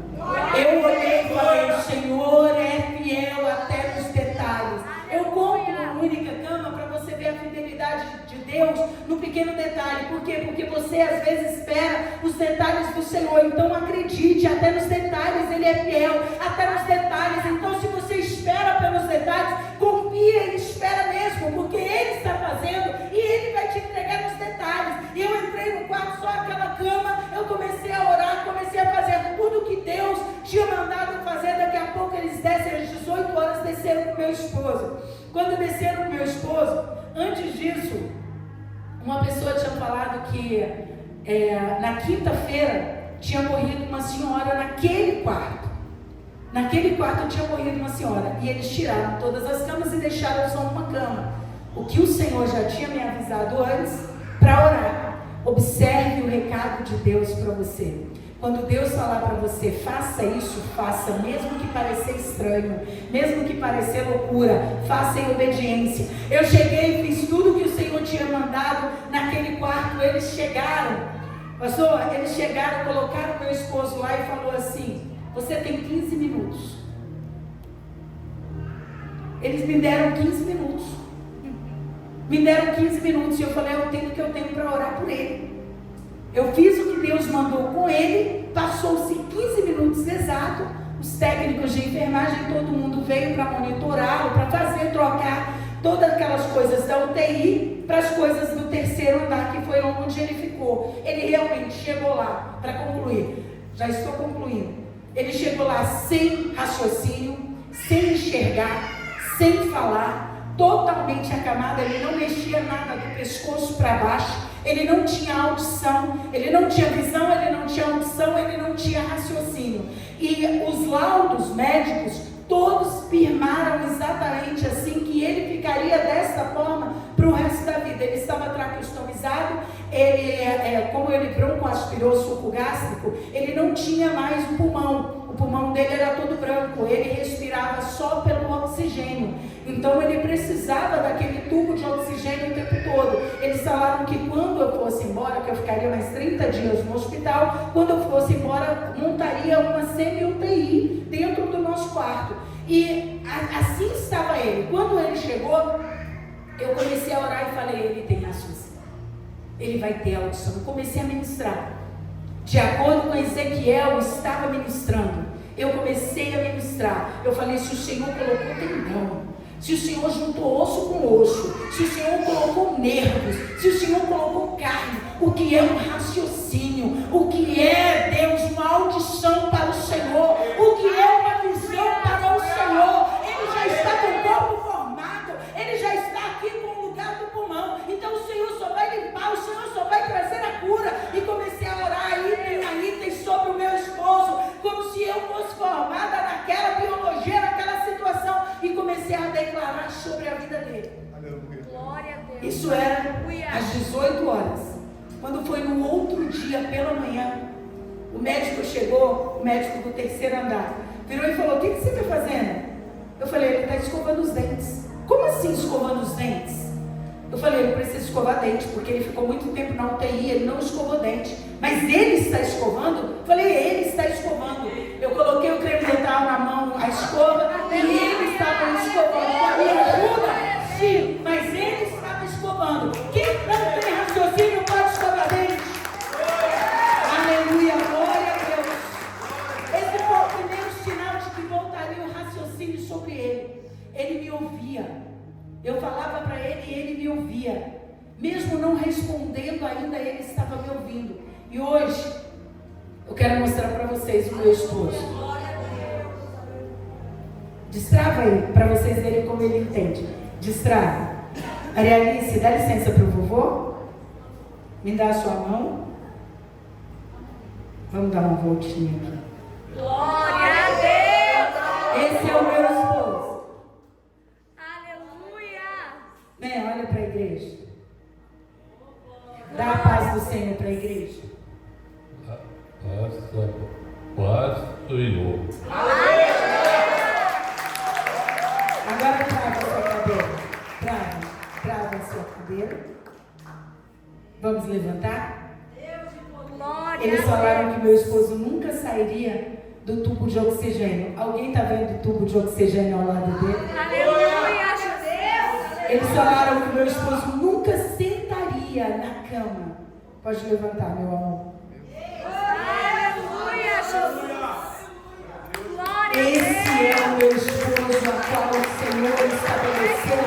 Eu olhei e falei, o Senhor é fiel até nos detalhes. Eu compro uma única cama para você ver a fidelidade de Deus no pequeno detalhe. Por quê? Porque você às vezes espera os detalhes do Senhor. Então acredite, até nos detalhes Ele é fiel, até nos detalhes. Então se você espera pelos detalhes, confia e espera mesmo, porque Ele está fazendo e Ele vai te entregar nos detalhes. E eu entrei no quarto, só aquela cama, eu comecei a orar, comecei a fazer tudo que Deus tinha mandado fazer. Daqui a pouco eles descem às 18 horas, desceram com meu esposo. Quando desceram com meu esposo, antes disso, uma pessoa tinha falado que na quinta-feira tinha morrido uma senhora naquele quarto. Naquele quarto tinha morrido uma senhora. E eles tiraram todas as camas e deixaram só uma cama. O que o Senhor já tinha me avisado antes para orar. Observe o recado de Deus para você. Quando Deus falar para você, faça isso, faça, mesmo que parecer estranho, mesmo que parecer loucura, faça em obediência. Eu cheguei e fiz tudo que o Senhor tinha mandado naquele quarto. Eles chegaram, pastor, eles chegaram, colocaram meu esposo lá e falou assim, você tem 15 minutos. Eles me deram 15 minutos. Me deram 15 minutos e eu falei, eu tenho o que eu tenho para orar por ele. Eu fiz o que Deus mandou com ele, passou-se 15 minutos exato, os técnicos de enfermagem, todo mundo veio para monitorá-lo, para fazer, trocar todas aquelas coisas da UTI para as coisas do terceiro andar, que foi onde ele ficou. Ele realmente chegou lá, para concluir, já estou concluindo, ele chegou lá sem raciocínio, sem enxergar, sem falar, totalmente acamado, ele não mexia nada do pescoço para baixo. Ele não tinha audição, ele não tinha visão, ele não tinha audição, ele não tinha raciocínio. E os laudos médicos, todos firmaram exatamente assim, que ele ficaria dessa forma para o resto da vida. Ele estava traqueostomizado, como ele broncoaspirou suco gástrico, ele não tinha mais o pulmão dele era todo branco, ele respirava só pelo oxigênio. Então ele precisava daquele tubo de oxigênio o tempo todo. Eles falaram que quando eu fosse embora, que eu ficaria mais 30 dias no hospital, quando eu fosse embora, montaria uma semi-UTI dentro do nosso quarto. E assim estava ele. Quando ele chegou, eu comecei a orar e falei, ele tem raciocínio, ele vai ter audição. Eu comecei a ministrar. De acordo com Ezequiel, estava ministrando. Eu comecei a ministrar. Eu falei, se o Senhor colocou tendão, se o Senhor juntou osso com osso, se o Senhor colocou nervos, se o Senhor colocou carne, o que é um raciocínio, o que é, Deus, uma audição para o Senhor, o que é uma visão para o Senhor, ele já está com o corpo formado, ele já está aqui com o lugar do pulmão, então o Senhor só vai limpar, o Senhor só vai trazer a cura. E comecei a orar item sobre o meu esposo, como se eu fosse formada naquela biologia, naquela situação, e comecei a declarar sobre a vida dele.
Glória a Deus.
Isso era às 18 horas. Quando foi no outro dia, pela manhã, o médico chegou, o médico do terceiro andar, virou e falou, o que você está fazendo? Eu falei, ele está escovando os dentes. Como assim escovando os dentes? Eu falei, ele precisa escovar dente, porque ele ficou muito tempo na UTI, ele não escovou dente. Mas ele está escovando? Eu falei, ele está escovando. Eu coloquei o creme dental na mão, a escova, e ele estava escovando. Me ajuda? Sim, mas ele estava escovando. Quem não tem raciocínio pode escovar dente. Aleluia, glória a Deus. Esse foi o primeiro sinal de que voltaria o raciocínio sobre ele. Ele me ouvia. Eu falava para ele e ele me ouvia. Mesmo não respondendo ainda, ele estava me ouvindo. E hoje, eu quero mostrar para vocês o meu esposo. Destrava aí, para vocês verem como ele entende. Distrai. Arialice, dá licença para o vovô. Me dá a sua mão. Vamos dar uma voltinha aqui.
Glória a Deus!
Esse é o meu esposo.
Aleluia!
Vem, olha para a igreja. Dá a paz do Senhor para a igreja.
Paz do Senhor.
Agora trava a sua cadeira. Trava a sua cadeira. Vamos levantar?
Glória
Eles
a
falaram que meu esposo nunca sairia do tubo de oxigênio. Alguém está vendo o tubo de oxigênio ao lado dele?
Aleluia, Jesus!
Eles falaram que meu esposo nunca sentaria na cama. Pode levantar, meu amor.
Aleluia, Jesus! Glória a Deus!
Esse é o meu esposo, a qual o Senhor estabeleceu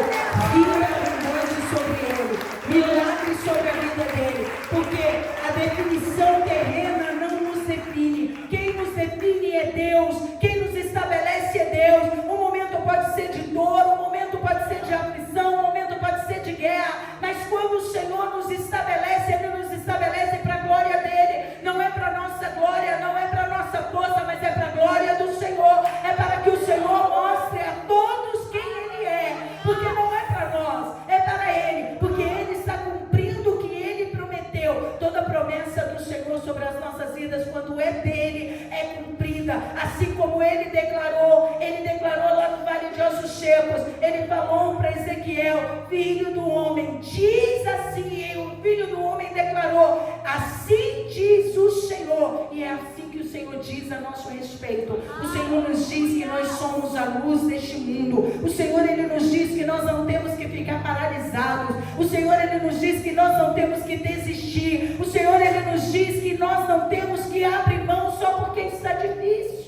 vida abundante sobre ele, milagres sobre a vida dele, porque a definição terrena não nos define. Quem nos define é Deus, quem nos estabelece é Deus. Um momento pode ser de dor, um momento pode ser de aflição, um momento pode ser de guerra, mas quando o Senhor nos estabelece, Ele nos estabelece para a glória dele. Não é para a nossa glória, não é para a nossa força, mas é para a glória do Senhor. É para que o Senhor mostre a todos quem Ele é, porque não é para nós, é para Ele, porque Ele está cumprindo o que Ele prometeu. Toda promessa do Senhor sobre as nossas vidas, quando é dele, é cumprida, assim como Ele declarou lá no Vale de Ossos Secos. Ele falou para Ezequiel, filho do homem, diz assim, o filho do homem declarou, assim diz o Senhor, e é assim que o Senhor diz a nosso respeito. O Senhor nos diz que nós somos a luz deste mundo. O Senhor, Ele nos diz que nós não temos que ficar paralisados. O Senhor, Ele nos diz que nós não temos que desistir. O Senhor, Ele nos diz que nós não temos que abrir mão só porque está difícil.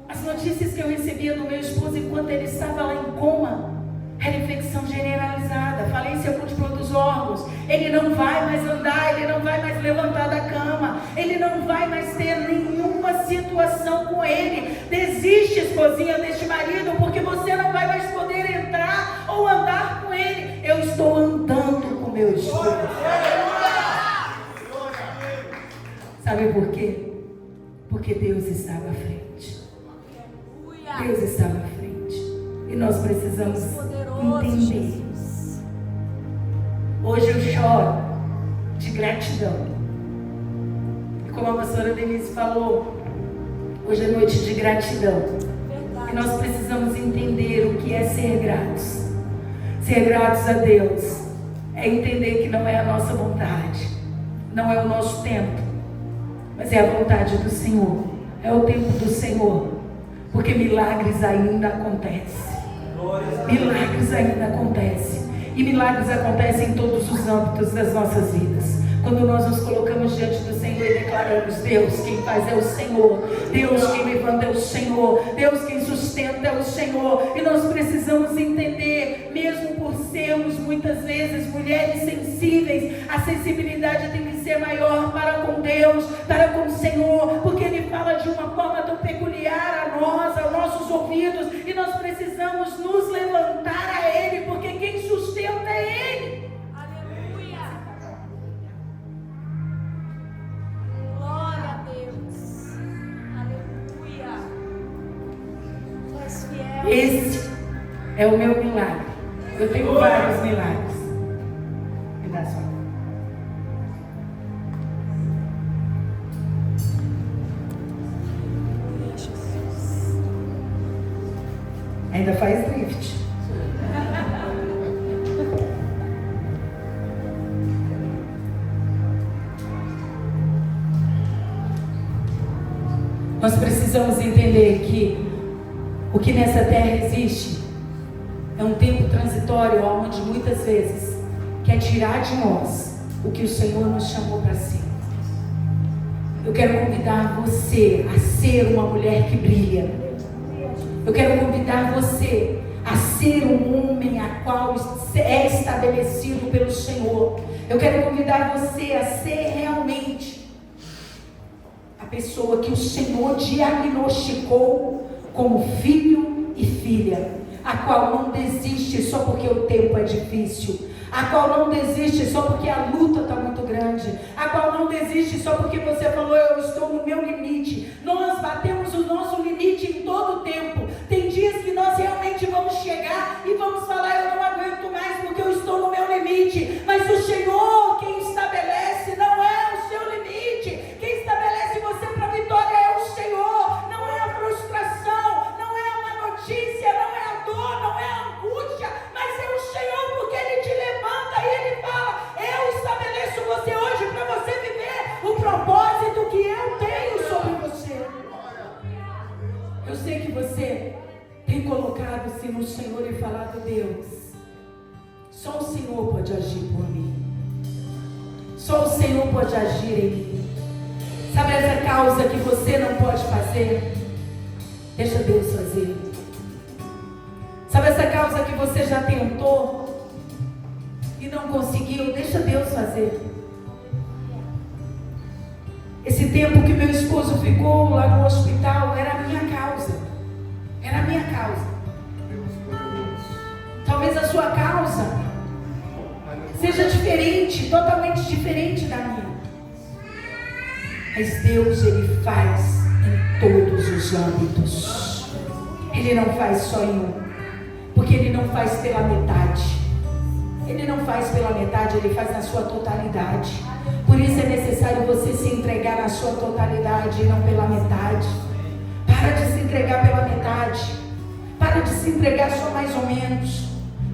As notícias que eu recebia do meu esposo enquanto ele estava lá em coma, era infecção generalizada, falência múltipla dos órgãos. Ele não vai mais andar, ele não vai mais levantar da cama, ele não vai mais ter nenhuma situação com ele. Desiste, esposinha, deste marido, porque você não vai mais poder entrar ou andar com ele. Eu estou andando com meu esposo. Sabe por quê? Porque Deus estava à frente. Deus estava à frente. E nós precisamos entender. Hoje eu choro de gratidão. E como a pastora Denise falou, hoje é noite de gratidão. E nós precisamos entender o que é ser gratos. Ser gratos a Deus é entender que não é a nossa vontade, não é o nosso tempo, mas é a vontade do Senhor, é o tempo do Senhor. Porque milagres ainda acontecem. Milagres ainda acontecem. E milagres acontecem em todos os âmbitos das nossas vidas. Quando nós nos colocamos diante do Senhor e declaramos, Deus quem faz é o Senhor, Deus quem levanta é o Senhor, Deus quem sustenta é o Senhor. E nós precisamos entender, mesmo por sermos muitas vezes mulheres sensíveis, a sensibilidade tem que ser maior para com Deus, para com o Senhor, porque Ele fala de uma forma tão peculiar a nós, aos nossos ouvidos, e nós precisamos nos levantar a Ele, porque quem sustenta é Ele. Esse é o meu milagre. Eu tenho vários milagres. Me dá só. Ainda faz drift. Nós precisamos entender que o que nessa terra existe é um tempo transitório, onde muitas vezes quer tirar de nós o que o Senhor nos chamou para ser. Eu quero convidar você a ser uma mulher que brilha. Eu quero convidar você a ser um homem a qual é estabelecido pelo Senhor. Eu quero convidar você a ser realmente a pessoa que o Senhor diagnosticou como filho e filha. a qual não desiste só porque o tempo é difícil, a qual não desiste só porque a luta está muito grande, a qual não desiste só porque você falou, eu estou no meu limite. Nós batemos o nosso limite em todo o tempo. Tem dias que nós realmente vamos chegar e vamos falar, eu não aguento mais porque eu estou no meu limite, mas o Senhor quem estabelece, não é o seu limite. Quem estabelece você para a vitória é o Senhor, não é a frustração, não é a má notícia, não é a dor, não é a angústia, mas é o Senhor, porque Ele te levanta e Ele fala, eu estabeleço você hoje para você viver o propósito que eu tenho sobre você. Eu sei que você tem colocado-se no Senhor e falado, Deus, só o Senhor pode agir por mim, só o Senhor pode agir em mim. Sabe essa causa que você não pode fazer? Deixa Deus fazer. Sabe essa causa que você já tentou e não conseguiu? Deixa Deus fazer. Esse tempo que meu esposo ficou lá no hospital era a minha causa. Era a minha causa. Talvez a sua causa seja diferente, totalmente diferente da minha. Mas Deus, Ele faz em todos os âmbitos. Ele não faz só em um. Porque Ele não faz pela metade. Ele não faz pela metade, Ele faz na sua totalidade. Por isso é necessário você se entregar na sua totalidade e não pela metade. Para de se entregar pela metade. Para de se entregar só mais ou menos.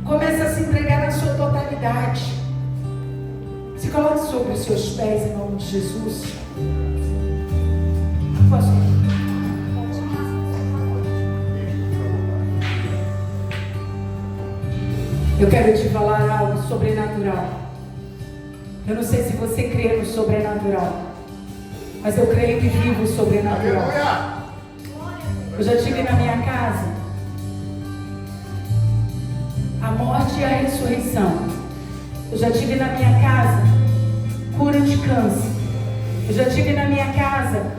Começa a se entregar na sua totalidade. Se coloque sobre os seus pés em nome de Jesus. Posso? Eu quero te falar algo sobrenatural. Eu não sei se você crê no sobrenatural, mas eu creio e vivo o sobrenatural. Eu já tive na minha casa a morte e a ressurreição. Eu já tive na minha casa cura de câncer. Eu já tive na minha casa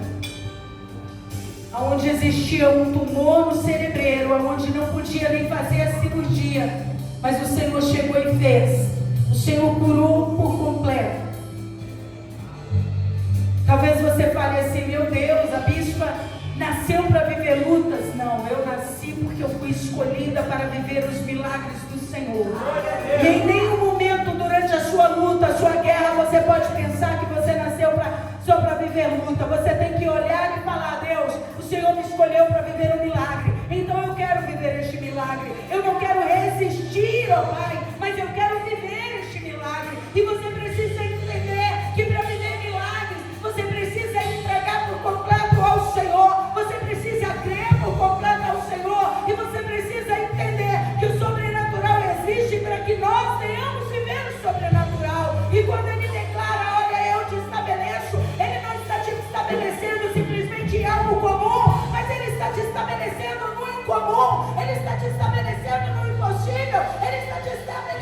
onde existia um tumor no cerebelo, onde não podia nem fazer a cirurgia, mas o Senhor chegou e fez. O Senhor curou por completo. Talvez você fale assim, meu Deus, a bispa nasceu para viver lutas. Não, eu nasci porque eu fui escolhida para viver os milagres do Senhor. E em nenhum momento durante a sua luta, a sua guerra, você pode pensar que você nasceu só para viver luta. Você tem que olhar e falar, Deus, o Senhor me escolheu para viver um milagre. Então eu quero viver este milagre. Eu não quero resistir, ó Pai, mas eu quero viver este milagre. E você precisa entender que para viver milagres, você precisa entregar por completo ao Senhor. Você precisa crer por completo ao Senhor. E você precisa entender que o sobrenatural existe para que nós tenhamos viver o sobrenatural. E quando Ele declara, olha, eu te estabeleço, Ele não está te estabelecendo simplesmente em algo comum, mas Ele está te estabelecendo no incomum. Ele está te estabelecendo no impossível. Ele está te estabelecendo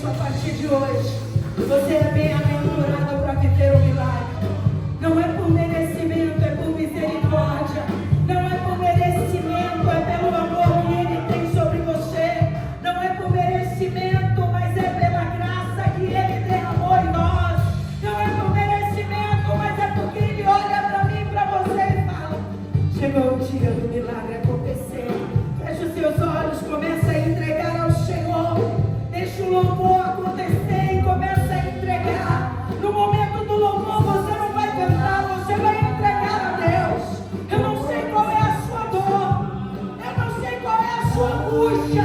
a partir de hoje, você é bem-aventurado para viver o milagre. Não é por merecimento, é por misericórdia. Não é por merecimento, é pelo amor que Ele tem sobre você. Não é por merecimento, mas é pela graça que Ele derramou em nós. Não é por merecimento, mas é porque Ele olha para mim, para você e fala: chegou o dia do milagre acontecer. Feche os seus olhos, começa a entregar ao Senhor. Deixa o louvor acontecer e começa a entregar. No momento do louvor você não vai cantar, você vai entregar a Deus. Eu não sei qual é a sua dor, eu não sei qual é a sua angústia,